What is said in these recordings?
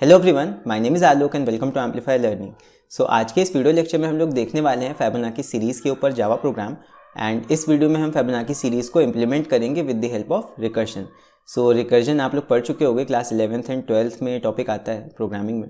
Hello everyone, my name is Alok and welcome to Amplify Learning. So आज के इस video lecture में हम लोग देखने वाले हैं फिबोनाची सीरीज़ के ऊपर जावा प्रोग्राम। एंड इस वीडियो में हम फिबोनाची सीरीज़ को इम्प्लीमेंट करेंगे with the help of recursion. So recursion आप लोग पढ़ चुके होंगे, क्लास 11th एंड 12th में टॉपिक आता है प्रोग्रामिंग में।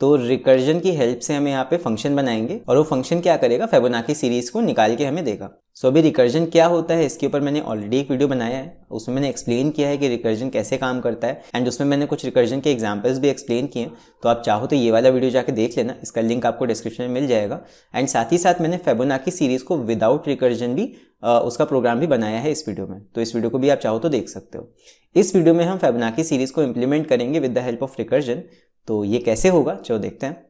तो रिकर्जन की हेल्प से हम यहाँ पे फंक्शन बनाएंगे और वो फंक्शन क्या करेगा, फिबोनाची सीरीज़ को निकाल के हमें देगा। सो अभी रिकर्जन क्या होता है इसके ऊपर मैंने ऑलरेडी एक वीडियो बनाया है, उसमें मैंने एक्सप्लेन किया है कि रिकर्जन कैसे काम करता है एंड उसमें मैंने कुछ रिकर्जन के एग्जांपल्स भी एक्सप्लेन किए हैं। तो आप चाहो तो ये वाला वीडियो जाके देख लेना, इसका लिंक आपको डिस्क्रिप्शन में मिल जाएगा। एंड साथ ही साथ मैंने फिबोनाची सीरीज़ को विदाउट रिकर्जन भी उसका प्रोग्राम भी बनाया है इस वीडियो में, तो इस वीडियो को भी आप चाहो तो देख सकते हो। इस वीडियो में हम फिबोनाची सीरीज़ को इम्प्लीमेंट करेंगे with the help of recursion. तो ये कैसे होगा चलो देखते हैं।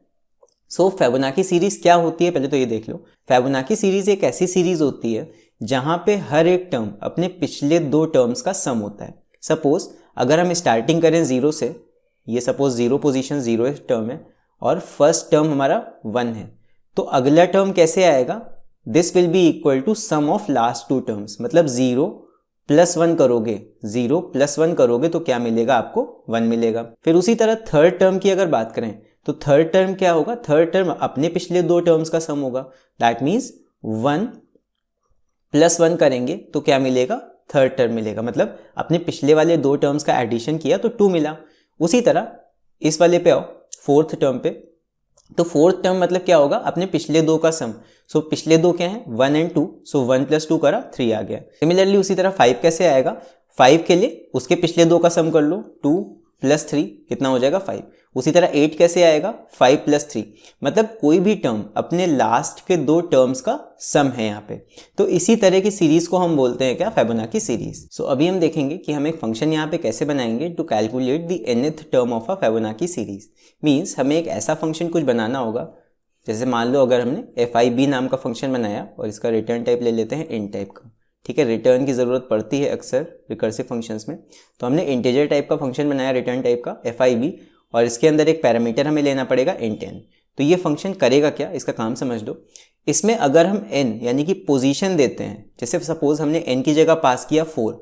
सो फिबोनाची सीरीज़ क्या होती है पहले तो ये देख लो। फिबोनाची सीरीज़ एक ऐसी सीरीज़ होती है जहाँ पे हर एक टर्म अपने पिछले दो टर्म्स का सम होता है। सपोज अगर हम स्टार्टिंग करें जीरो से, ये suppose zero position zero term है और फर्स्ट टर्म हमारा 1 है, तो अगला टर्म कैसे आएगा, this will be equal to sum of last two terms. मतलब 0 + 1 करोगे, 0 + 1 करोगे तो क्या मिलेगा, आपको 1 मिलेगा। फिर उसी तरह थर्ड टर्म की अगर बात करें तो थर्ड टर्म क्या होगा, थर्ड टर्म अपने पिछले दो टर्म्स का सम होगा। दैट मीन्स 1 + 1 करेंगे तो क्या मिलेगा, थर्ड टर्म मिलेगा। मतलब अपने पिछले वाले दो टर्म्स का एडिशन किया तो 2 मिला। उसी तरह इस वाले पे आओ, फोर्थ टर्म पे, तो फोर्थ टर्म मतलब क्या होगा, अपने पिछले दो का सम। सो पिछले दो क्या है, 1 और 2, सो 1 + 2 करा 3 आ गया। सिमिलरली उसी तरह 5 कैसे आएगा, 5 के लिए उसके पिछले दो का सम कर लो, 2 + 3 कितना हो जाएगा 5। उसी तरह 8 कैसे आएगा, 5 + 3। मतलब कोई भी टर्म अपने लास्ट के दो टर्म्स का सम है यहाँ पे। तो इसी तरह की सीरीज को हम बोलते हैं क्या, फिबोनाची सीरीज। सो अभी हम देखेंगे कि हम एक फंक्शन यहाँ पे कैसे बनाएंगे to calculate the nth term of a Fibonacci series. Means हमें एक ऐसा फंक्शन कुछ बनाना होगा, जैसे मान लो अगर हमने fib नाम का फंक्शन बनाया और इसका रिटर्न टाइप ले लेते हैं int टाइप का। ठीक है, रिटर्न की ज़रूरत पड़ती है अक्सर रिकर्सिव फंक्शंस में। तो हमने इंटीजर टाइप का फंक्शन बनाया रिटर्न टाइप का fib, और इसके अंदर एक पैरामीटर हमें लेना पड़ेगा int n। तो ये फंक्शन करेगा क्या, इसका काम समझ लो। इसमें अगर हम n यानी कि पोजीशन देते हैं, जैसे सपोज हमने n की जगह पास किया 4,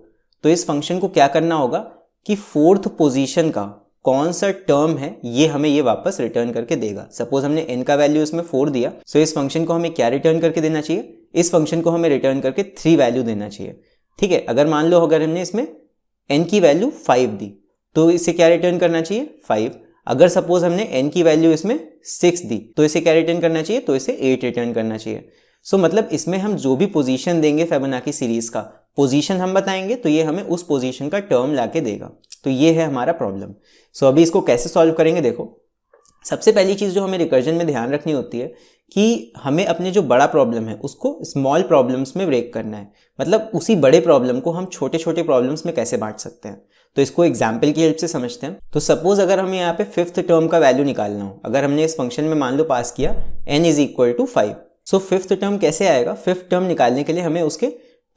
तो इस फंक्शन को क्या करना होगा कि फोर्थ पोजीशन का कौन सा टर्म है ये हमें ये वापस रिटर्न करके देगा। सपोज हमने n का वैल्यू इसमें 4 दिया, सो इस फंक्शन को हमें क्या रिटर्न करके देना चाहिए, इस फंक्शन को हमें रिटर्न करके 3 वैल्यू देना चाहिए। ठीक है, अगर मान लो अगर हमने इसमें n की वैल्यू 5 दी तो इसे क्या रिटर्न करना चाहिए, 5। अगर सपोज हमने n की वैल्यू इसमें 6 दी तो इसे क्या रिटर्न करना चाहिए, तो इसे 8 रिटर्न करना चाहिए। सो मतलब इसमें हम जो भी पोजीशन देंगे फिबोनाची सीरीज का, पोजीशन हम बताएंगे तो ये हमें उस पोजीशन का टर्म लाके देगा। तो ये है हमारा प्रॉब्लम। सो अभी इसको कैसे सॉल्व करेंगे, देखो सबसे पहली चीज़ जो हमें रिकर्जन में ध्यान रखनी होती है कि हमें अपने जो बड़ा प्रॉब्लम है उसको स्मॉल प्रॉब्लम्स में ब्रेक करना है। मतलब उसी बड़े प्रॉब्लम को हम छोटे छोटे प्रॉब्लम्स में कैसे बांट सकते हैं, तो इसको एग्जाम्पल की हेल्प से समझते हैं। तो सपोज अगर हमें यहाँ पे फिफ्थ टर्म का वैल्यू निकालना हो, अगर हमने इस फंक्शन में मान लो पास किया n = 5, सो फिफ्थ टर्म कैसे आएगा, फिफ्थ टर्म निकालने के लिए हमें उसके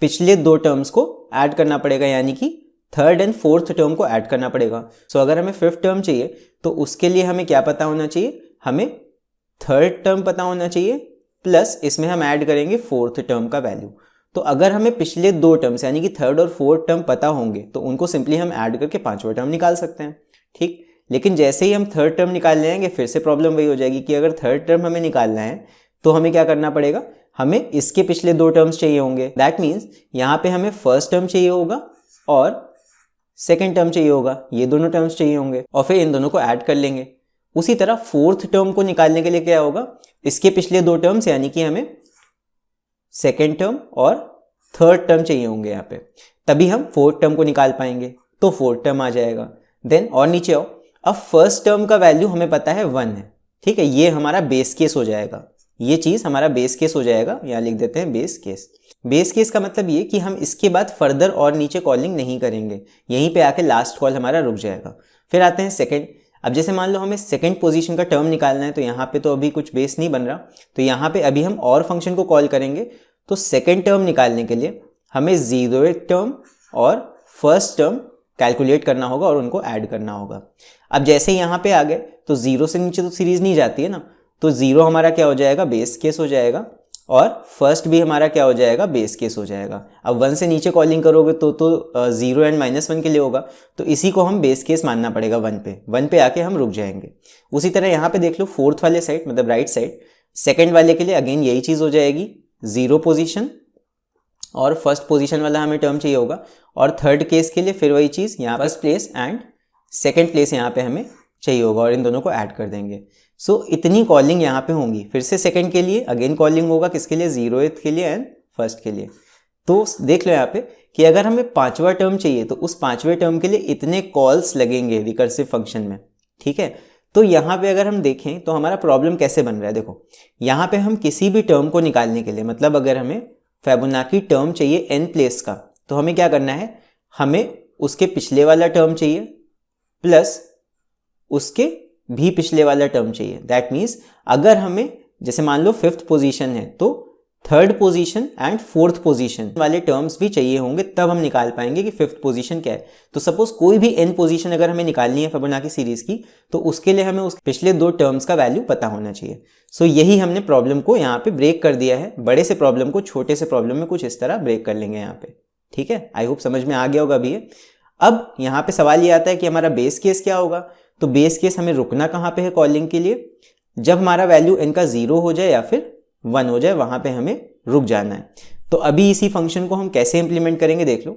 पिछले दो टर्म्स को ऐड करना पड़ेगा, यानी कि थर्ड एंड फोर्थ टर्म को ऐड करना पड़ेगा। सो अगर हमें फिफ्थ टर्म चाहिए तो उसके लिए हमें क्या पता होना चाहिए, हमें थर्ड टर्म पता होना चाहिए, प्लस इसमें हम ऐड करेंगे फोर्थ टर्म का वैल्यू। तो अगर हमें पिछले दो टर्म्स यानी कि थर्ड और फोर्थ टर्म पता होंगे तो उनको सिंपली हम ऐड करके पांचवा टर्म निकाल सकते हैं। ठीक, लेकिन जैसे ही हम थर्ड टर्म निकाल लेंगे फिर से प्रॉब्लम वही हो जाएगी कि अगर थर्ड टर्म हमें निकालना है तो हमें क्या करना पड़ेगा, हमें इसके पिछले दो टर्म्स चाहिए होंगे। दैट मीन्स यहाँ पे हमें फर्स्ट टर्म चाहिए होगा और सेकेंड टर्म चाहिए होगा, ये दोनों टर्म्स चाहिए होंगे और फिर इन दोनों को ऐड कर लेंगे। उसी तरह फोर्थ टर्म को निकालने के लिए क्या होगा, इसके पिछले दो टर्म्स यानी कि हमें सेकेंड टर्म और थर्ड टर्म चाहिए होंगे यहाँ पे, तभी हम फोर्थ टर्म को निकाल पाएंगे। तो फोर्थ टर्म आ जाएगा। देन और नीचे आओ, अब फर्स्ट टर्म का वैल्यू हमें पता है 1 है। ठीक है, ये हमारा बेस केस हो जाएगा, ये चीज हमारा बेस केस हो जाएगा। यहाँ लिख देते हैं बेस केस। बेस केस का मतलब ये कि हम इसके बाद फर्दर और नीचे कॉलिंग नहीं करेंगे, यहीं पे आके लास्ट कॉल हमारा रुक जाएगा। फिर आते हैं सेकंड। अब जैसे मान लो हमें सेकंड पोजीशन का टर्म निकालना है, तो यहाँ पे तो अभी कुछ बेस नहीं बन रहा, तो यहाँ पे अभी हम और फंक्शन को कॉल करेंगे। तो सेकंड टर्म निकालने के लिए हमें 0th टर्म और फर्स्ट टर्म कैलकुलेट करना होगा और उनको ऐड करना होगा। अब जैसे यहाँ पे आ गए तो 0 से नीचे तो सीरीज नहीं जाती है ना, तो 0 हमारा क्या हो जाएगा, बेस केस हो जाएगा। और फर्स्ट भी हमारा क्या हो जाएगा, बेस केस हो जाएगा। अब 1 से नीचे कॉलिंग करोगे तो 0 एंड -1 के लिए होगा, तो इसी को हम बेस केस मानना पड़ेगा 1 पे आके हम रुक जाएंगे। उसी तरह यहाँ पे देख लो फोर्थ वाले साइड मतलब राइट साइड, सेकेंड वाले के लिए अगेन यही चीज़ हो जाएगी, 0 पोजीशन और फर्स्ट पोजीशन वाला हमें टर्म चाहिए होगा, और थर्ड केस के लिए फिर वही चीज़, यहाँ first place and second place यहाँ पे हमें चाहिए होगा और इन दोनों को ऐड कर देंगे। सो इतनी कॉलिंग यहाँ पे होंगी। फिर से सेकंड के लिए अगेन कॉलिंग होगा, किसके लिए, 0th के लिए एंड फर्स्ट के लिए। तो देख लो यहाँ पे कि अगर हमें 5वां टर्म चाहिए तो उस 5वें टर्म के लिए इतने कॉल्स लगेंगे रिकर्सिव फंक्शन में, ठीक है। तो यहाँ पे अगर हम देखें तो हमारा प्रॉब्लम कैसे बन रहा है, देखो यहाँ पे हम किसी भी टर्म को निकालने के लिए, मतलब अगर हमें फिबोनाची टर्म चाहिए n प्लेस का, तो हमें क्या करना है, हमें उसके पिछले वाला टर्म चाहिए प्लस उसके भी पिछले वाला टर्म चाहिए। दैट मीन्स अगर हमें जैसे मान लो 5th पोजीशन है तो 3rd position and 4th position वाले टर्म्स भी चाहिए होंगे, तब हम निकाल पाएंगे कि 5th पोजीशन क्या है। तो सपोज कोई भी n पोजीशन अगर हमें निकालनी है फिबोनाची सीरीज की, तो उसके लिए हमें उस पिछले 2 टर्म्स का वैल्यू पता होना चाहिए। सो यही हमने प्रॉब्लम को यहाँ पे ब्रेक कर दिया है। बड़े से प्रॉब्लम को छोटे से प्रॉब्लम में कुछ इस तरह ब्रेक कर लेंगे यहाँ पे, ठीक है। आई होप समझ में आ गया होगा अभी ये। अब यहाँ पे सवाल ये आता है कि हमारा बेस केस क्या होगा। तो बेस केस हमें रुकना कहाँ पे है कॉलिंग के लिए, जब हमारा वैल्यू n का 0 हो जाए या फिर 1 हो जाए, वहां पे हमें रुक जाना है। तो अभी इसी फंक्शन को हम कैसे इंप्लीमेंट करेंगे देख लो।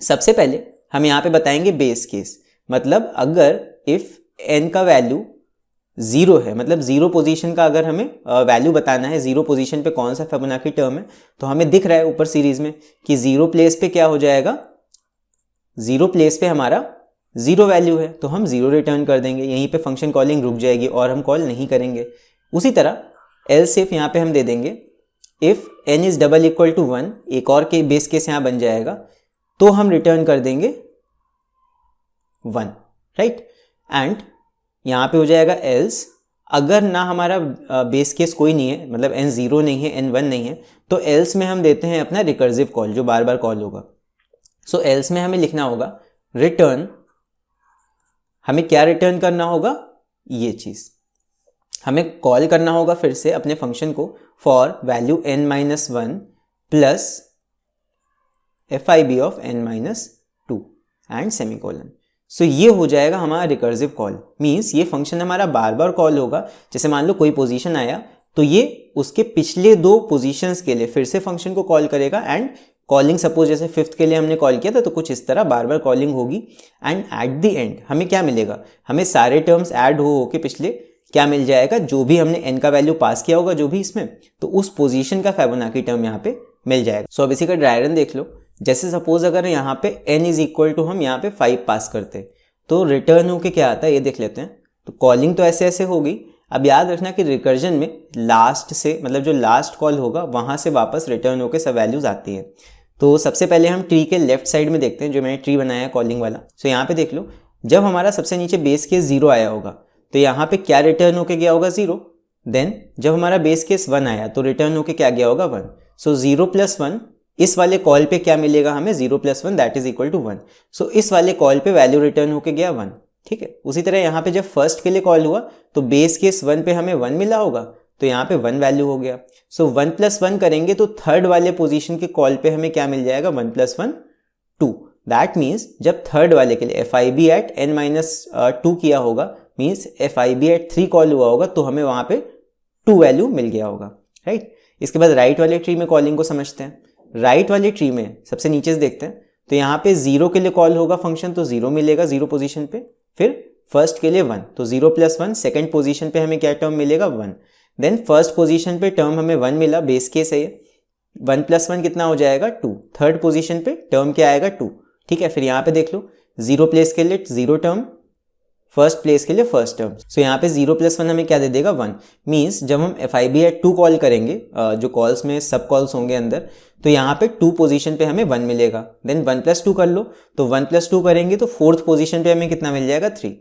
सबसे पहले हम यहाँ पे बताएंगे बेस केस, मतलब अगर इफ n का वैल्यू 0 है, मतलब 0 पोजीशन का अगर हमें वैल्यू बताना है, 0 पोजीशन पे कौन सा फिबोनाची टर्म है, तो हमें दिख रहा है ऊपर सीरीज में कि 0 प्लेस पे क्या हो जाएगा, 0 प्लेस पे हमारा 0 वैल्यू है, तो हम 0 रिटर्न कर देंगे। यहीं पे फंक्शन कॉलिंग रुक जाएगी और हम कॉल नहीं करेंगे। उसी तरह एल्स इफ यहाँ पे हम दे देंगे if n is double equal to 1, एक और के बेस केस यहाँ बन जाएगा, तो हम रिटर्न कर देंगे 1, राइट। एंड यहाँ पे हो जाएगा एल्स अगर ना हमारा बेस केस कोई नहीं है, मतलब n 0 नहीं है, n 1 नहीं है, तो एल्स में हम देते हैं अपना रिकर्सिव कॉल जो बार बार कॉल होगा। सो एल्स में हमें लिखना होगा रिटर्न, हमें क्या रिटर्न करना होगा, ये चीज हमें कॉल करना होगा फिर से अपने फंक्शन को for value n-1 plus fib of n-2 and semicolon. So ये हो जाएगा हमारा रिकर्सिव कॉल। मीन्स ये फंक्शन हमारा बार बार कॉल होगा। जैसे मान लो कोई पोजीशन आया तो ये उसके पिछले 2 पोजीशंस के लिए फिर से फंक्शन को कॉल करेगा एंड कॉलिंग सपोज जैसे 5th के लिए हमने कॉल किया था, तो कुछ इस तरह बार बार कॉलिंग होगी। एंड एट द एंड हमें क्या मिलेगा, हमें सारे टर्म्स ऐड हो के पिछले क्या मिल जाएगा, जो भी हमने n का वैल्यू पास किया होगा जो भी इसमें, तो उस पोजीशन का फिबोनाची टर्म यहाँ पे मिल जाएगा। सो अब इसी का ड्राई रन देख लो। जैसे सपोज अगर यहाँ पे n इज इक्वल टू हम यहाँ पे 5 पास करते तो रिटर्न होके क्या आता है ये देख लेते हैं। तो कॉलिंग तो ऐसे ऐसे होगी। अब याद रखना कि रिकर्जन में लास्ट से, मतलब जो लास्ट कॉल होगा वहां से वापस रिटर्न होके सब वैल्यूज आती है। तो सबसे पहले हम ट्री के लेफ्ट साइड में देखते हैं, जो मैंने ट्री बनाया है कॉलिंग वाला। सो यहाँ पे देख लो, जब हमारा सबसे नीचे बेस केस 0 आया होगा तो यहाँ पे क्या रिटर्न होके गया होगा, 0। देन जब हमारा बेस केस 1 आया तो रिटर्न होके क्या गया होगा, 1। सो 0 + 1, इस वाले कॉल पे क्या मिलेगा हमें, 0 + 1 दैट इज इक्वल टू 1। सो इस वाले कॉल पे वैल्यू रिटर्न होके गया 1, ठीक है। उसी तरह यहाँ पे जब फर्स्ट के लिए कॉल हुआ तो बेस केस 1 पे हमें 1 मिला होगा, तो यहाँ पे 1 वैल्यू हो गया। सो 1 + 1 करेंगे तो थर्ड वाले पोजीशन के कॉल पे हमें क्या मिल जाएगा, 1 + 1 2। दैट मीन्स जब थर्ड वाले के लिए fib एट n-2 किया होगा, मीन्स fib एट 3 कॉल हुआ होगा, तो हमें वहां पे 2 वैल्यू मिल गया होगा, राइट। इसके बाद राइट वाले ट्री में कॉलिंग को समझते हैं। राइट वाले ट्री में सबसे नीचे से देखते हैं, तो यहाँ पे 0 के लिए कॉल होगा फंक्शन, तो 0 मिलेगा 0 पोजीशन पे। फिर फर्स्ट के लिए 1, तो 0 + 1, सेकेंड पोजीशन पे हमें क्या टर्म मिलेगा, 1। देन फर्स्ट पोजीशन पे टर्म हमें 1 मिला, बेस केस है ये। 1 + 1 कितना हो जाएगा, 2। थर्ड पोजीशन पे टर्म क्या आएगा, 2, ठीक है। फिर यहाँ पे देख लो, 0 प्लेस के लिए 0 टर्म, फर्स्ट प्लेस के लिए फर्स्ट टर्म। सो यहाँ पे 0 + 1 हमें क्या दे देगा, 1। मीन्स जब हम fib एट 2 कॉल करेंगे, जो कॉल्स में सब कॉल्स होंगे अंदर, तो यहाँ पे 2 पोजीशन पे हमें 1 मिलेगा। देन 1 + 2 कर लो, तो 1 + 2 करेंगे तो फोर्थ पोजीशन पे हमें कितना मिल जाएगा, 3,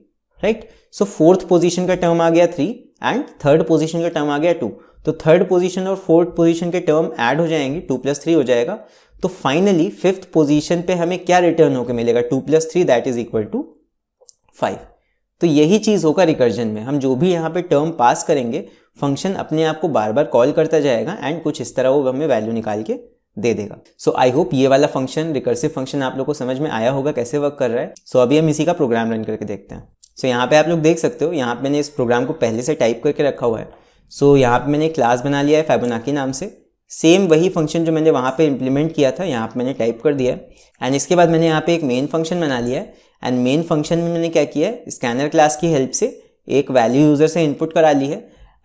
राइट। सो फोर्थ पोजीशन का टर्म आ गया 3 एंड थर्ड पोजीशन का टर्म आ गया 2। तो थर्ड पोजीशन और फोर्थ पोजीशन के टर्म ऐड हो जाएंगे, 2 + 3 हो जाएगा। तो फाइनली 5th पोजीशन पे हमें क्या रिटर्न होकर मिलेगा, 2 + 3 दैट इज इक्वल टू 5। तो यही चीज होगा रिकर्जन में। हम जो भी यहाँ पे टर्म पास करेंगे फंक्शन अपने आप को बार बार कॉल करता जाएगा एंड कुछ इस तरह वो हमें वैल्यू निकाल के दे देगा। सो आई होप ये वाला फंक्शन, रिकर्सिव फंक्शन, आप लोग को समझ में आया होगा कैसे वर्क कर रहा है। सो अभी हम इसी का प्रोग्राम रन करके देखते हैं। सो यहाँ पे आप लोग देख सकते हो, यहाँ पे मैंने इस प्रोग्राम को पहले से टाइप करके रखा हुआ है। सो यहाँ पे मैंने क्लास बना लिया है फिबोनाची नाम से। सेम वही फंक्शन जो मैंने वहाँ पे इम्प्लीमेंट किया था यहाँ पे मैंने टाइप कर दिया है। एंड इसके बाद मैंने यहाँ पे एक मेन फंक्शन बना लिया है। एंड मेन फंक्शन में मैंने क्या किया है, स्कैनर क्लास की हेल्प से एक वैल्यू यूज़र से इनपुट करा ली है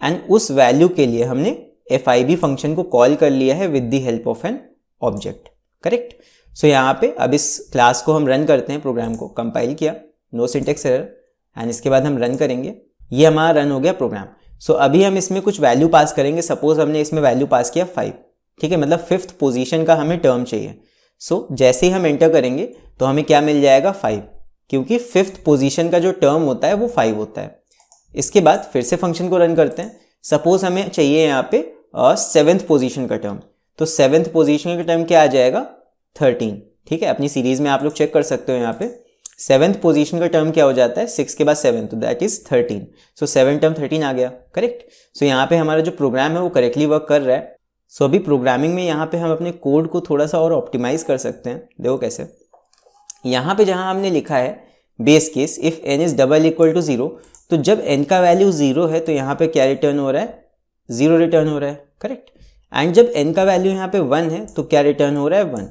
एंड उस वैल्यू के लिए हमने FIB फंक्शन को कॉल कर लिया है with the help of an object. Correct. So यहाँ पे अब इस क्लास को हम रन करते हैं, प्रोग्राम को कंपाइल किया, नो सिंटेक्स एरर, एंड इसके बाद हम रन करेंगे। ये हमारा रन हो गया प्रोग्राम। सो अभी हम इसमें कुछ वैल्यू पास करेंगे। सपोज हमने इसमें वैल्यू पास किया 5, ठीक है, मतलब 5th पोजीशन का हमें टर्म चाहिए। सो जैसे ही हम एंटर करेंगे तो हमें क्या मिल जाएगा, 5, क्योंकि 5th पोजीशन का जो टर्म होता है वो 5 होता है। इसके बाद फिर से फंक्शन को रन करते हैं। सपोज हमें चाहिए यहाँ पे 7th पोजीशन का टर्म, तो 7th पोजीशन का टर्म क्या आ जाएगा, 13, ठीक है। अपनी सीरीज में आप लोग चेक कर सकते हो, यहाँ पे 7th पोजीशन का टर्म क्या हो जाता है, 6 के बाद 7, तो दैट इज 13। सो 7 टर्म 13 आ गया। करेक्ट। सो यहाँ पे हमारा जो प्रोग्राम है वो करेक्टली वर्क कर रहा है। सो अभी प्रोग्रामिंग में यहाँ पे हम अपने कोड को थोड़ा सा और ऑप्टिमाइज कर सकते हैं। देखो कैसे, यहाँ पे जहाँ हमने लिखा है base case if n is double equal to 0, तो जब n का वैल्यू 0 है तो यहाँ पे क्या रिटर्न हो रहा है, 0 रिटर्न हो रहा है। करेक्ट। एंड जब n का वैल्यू यहाँ पे 1 है तो क्या रिटर्न हो रहा है, 1।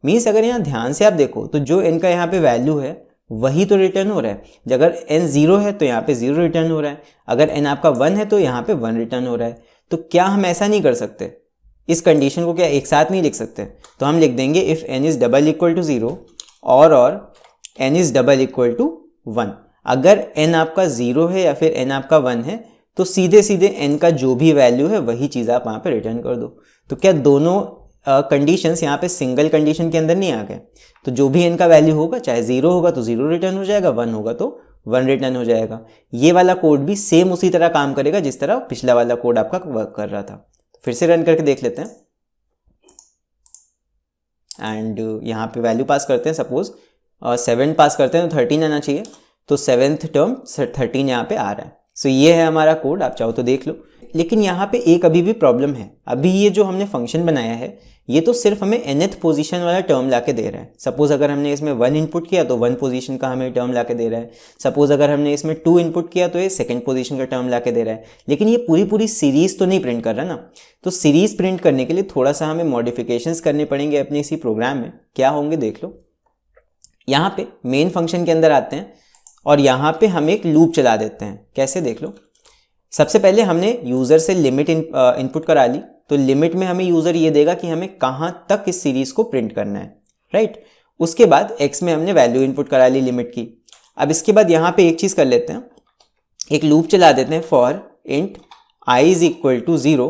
मीन्स अगर यहाँ ध्यान से आप देखो तो जो n का यहाँ पे वैल्यू है वही तो रिटर्न हो रहा है। अगर n 0 है तो यहाँ पे 0 रिटर्न हो रहा है, अगर n आपका 1 है तो यहाँ पे 1 रिटर्न हो रहा है। तो क्या हम ऐसा नहीं कर सकते, इस कंडीशन को क्या एक साथ नहीं लिख सकते? तो हम लिख देंगे if n is double equal to 0 और n is double equal to 1। अगर n आपका 0 है या फिर n आपका 1 है तो सीधे सीधे n का जो भी वैल्यू है वही चीज़ आप वहाँ पे रिटर्न कर दो। तो क्या दोनों कंडीशंस यहाँ पे सिंगल कंडीशन के अंदर नहीं आ गए? तो जो भी n का वैल्यू होगा, चाहे 0 होगा तो 0 रिटर्न हो जाएगा, 1 होगा तो 1 रिटर्न हो जाएगा। ये वाला कोड भी सेम उसी तरह काम करेगा जिस तरह पिछला वाला कोड आपका वर्क कर रहा था। फिर से रन करके देख लेते हैं एंड यहाँ पे वैल्यू पास करते हैं। सपोज 7 पास करते हैं तो 13 आना चाहिए, तो 7th टर्म 13 यहाँ पे आ रहा है। सो ये है हमारा कोड, आप चाहो तो देख लो। लेकिन यहाँ पे एक अभी भी प्रॉब्लम है। अभी ये जो हमने फंक्शन बनाया है ये तो सिर्फ हमें nth पोजीशन वाला टर्म लाके दे रहा है। सपोज अगर हमने इसमें 1 इनपुट किया तो 1 पोजीशन का हमें टर्म लाके दे रहा है। सपोज अगर हमने इसमें 2 इनपुट किया तो ये 2nd पोजीशन का टर्म लाके दे रहा है। लेकिन ये पूरी सीरीज तो नहीं प्रिंट कर रहा ना। तो सीरीज प्रिंट करने के लिए थोड़ा सा हमें मॉडिफिकेशंस करने पड़ेंगे अपने इसी प्रोग्राम में। क्या होंगे देख लो। यहाँ पे मेन फंक्शन के अंदर आते हैं और यहाँ पे हम एक लूप चला देते हैं। कैसे देख लो। सबसे पहले हमने यूज़र से लिमिट इनपुट करा ली, तो लिमिट में हमें यूज़र ये देगा कि हमें कहाँ तक इस सीरीज़ को प्रिंट करना है, राइट। उसके बाद x में हमने वैल्यू इनपुट करा ली लिमिट की। अब इसके बाद यहाँ पे एक चीज़ कर लेते हैं, एक लूप चला देते हैं for int i is equal to 0,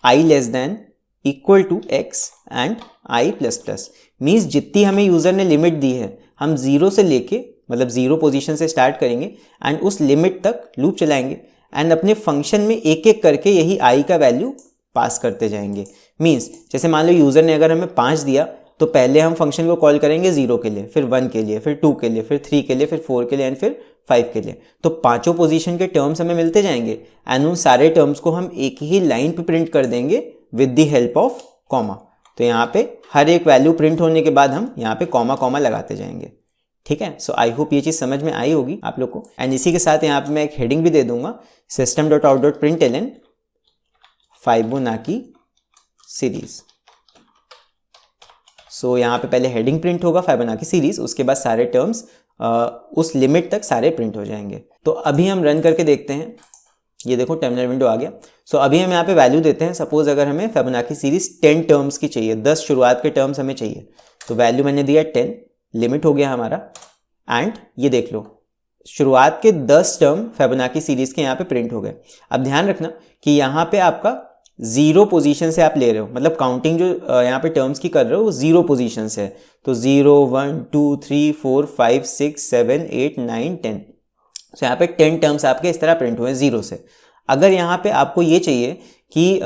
i less than equal to x and i plus plus. Means जितनी हमें यूज़र ने लिमिट दी है हम 0 से लेके मतलब 0 पोजीशन से स्टार्ट करेंगे एंड उस लिमिट तक लूप चलाएंगे एंड अपने फंक्शन में एक एक करके यही i का वैल्यू पास करते जाएंगे। मीन्स जैसे मान लो यूज़र ने अगर हमें 5 दिया तो पहले हम फंक्शन को कॉल करेंगे 0 के लिए, फिर 1 के लिए, फिर 2 के लिए, फिर 3 के लिए, फिर 4 के लिए एंड फिर 5 के लिए। तो पांचों पोजीशन के टर्म्स हमें मिलते जाएंगे एंड उन सारे टर्म्स को हम एक ही लाइन पे प्रिंट कर देंगे with the help of comma. तो यहाँ पे हर एक वैल्यू प्रिंट होने के बाद हम यहाँ पे कॉमा कॉमा लगाते जाएंगे। ठीक है। सो आई होप ये चीज़ समझ में आई होगी आप लोग को। एंड इसी के साथ यहाँ पे मैं एक हेडिंग भी दे दूंगा, system.out.println फिबोनाची सीरीज। सो यहाँ पे पहले हेडिंग प्रिंट होगा फिबोनाची सीरीज, उसके बाद सारे टर्म्स उस लिमिट तक सारे प्रिंट हो जाएंगे। तो अभी हम रन करके देखते हैं। ये देखो टर्मिनल विंडो आ गया। सो अभी हम यहाँ पे वैल्यू देते हैं। सपोज अगर हमें फिबोनाची सीरीज 10 टर्म्स की चाहिए, 10 शुरुआत के टर्म्स हमें चाहिए, तो वैल्यू मैंने दिया 10, लिमिट हो गया हमारा। एंड ये देख लो शुरुआत के 10 टर्म फिबोनाची सीरीज के यहाँ पे प्रिंट हो गए। अब ध्यान रखना कि यहाँ पे आपका 0 पोजीशन से आप ले रहे हो, मतलब काउंटिंग जो यहाँ पे टर्म्स की कर रहे हो वो 0 पोजीशन से है। तो 0 1 2 3 4 5 6 7 8 9 10। तो यहाँ पे 10 टर्म्स आपके इस तरह प्रिंट हुए 0 से। अगर यहाँ पे आपको ये चाहिए कि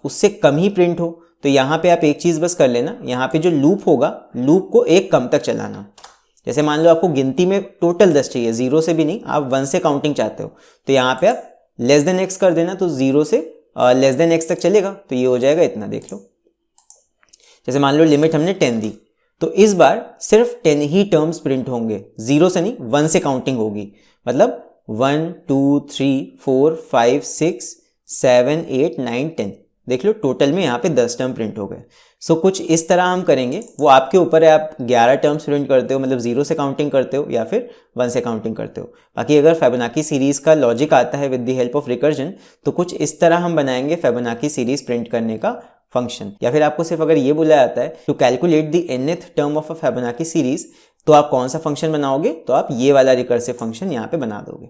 उससे कम ही प्रिंट हो तो यहाँ पे आप एक चीज़ बस कर लेना, यहाँ पे जो लूप होगा लूप को एक कम तक चलाना। जैसे मान लो आपको गिनती में टोटल 10 चाहिए, 0 से भी नहीं, आप 1 से काउंटिंग चाहते हो, तो यहाँ पे आप लेस देन एक्स कर देना, तो 0 से लेस देन एक्स तक चलेगा, तो ये हो जाएगा इतना। देख लो, जैसे मान लो लिमिट हमने 10 दी, तो इस बार सिर्फ 10 ही टर्म्स प्रिंट होंगे, 0 से नहीं, 1 से काउंटिंग होगी। मतलब 1 2 3 4 5 6 7 8 9 10, देख लो टोटल में यहाँ पे 10 टर्म प्रिंट हो गए। सो कुछ इस तरह हम करेंगे, वो आपके ऊपर है, आप 11 टर्म्स प्रिंट करते हो, मतलब 0 से काउंटिंग करते हो या फिर 1 से काउंटिंग करते हो। बाकी अगर फिबोनाची सीरीज का लॉजिक आता है with the help of recursion, तो कुछ इस तरह हम बनाएंगे फिबोनाची सीरीज प्रिंट करने का फंक्शन। या फिर आपको सिर्फ अगर ये बोला जाता है to calculate the nth term of a Fibonacci series, तो आप कौन सा फंक्शन बनाओगे, तो आप ये वाला रिकर्सिव फंक्शन यहाँ पे बना दोगे।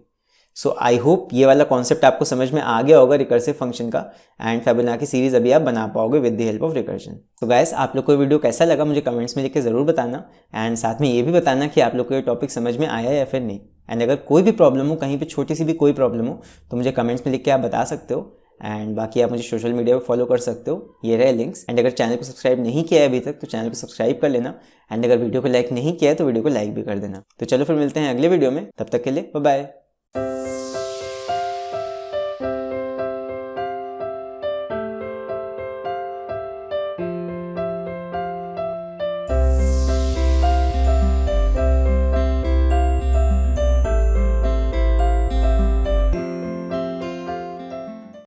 सो आई होप ये वाला कॉन्सेप्ट आपको समझ में आ गया होगा रिकर्सिव फंक्शन का, एंड फिबोनाची सीरीज अभी आप बना पाओगे with the help of recursion. तो गाइस, आप लोग को वीडियो कैसा लगा मुझे कमेंट्स में लिख के ज़रूर बताना, एंड साथ में ये भी बताना कि आप लोग को ये टॉपिक समझ में आया या फिर नहीं। एंड अगर कोई भी प्रॉब्लम हो, कहीं पे छोटी सी भी कोई प्रॉब्लम हो, तो मुझे कमेंट्स में लिख के आप बता सकते हो। एंड बाकी आप मुझे सोशल मीडिया पे फॉलो कर सकते हो, ये रहे लिंक्स। एंड अगर चैनल को सब्सक्राइब नहीं किया है अभी तक, तो चैनल को सब्सक्राइब कर लेना। एंड अगर वीडियो को लाइक नहीं किया है, तो वीडियो को लाइक भी कर देना। तो चलो फिर मिलते हैं अगले वीडियो में, तब तक के लिए बाय बाय।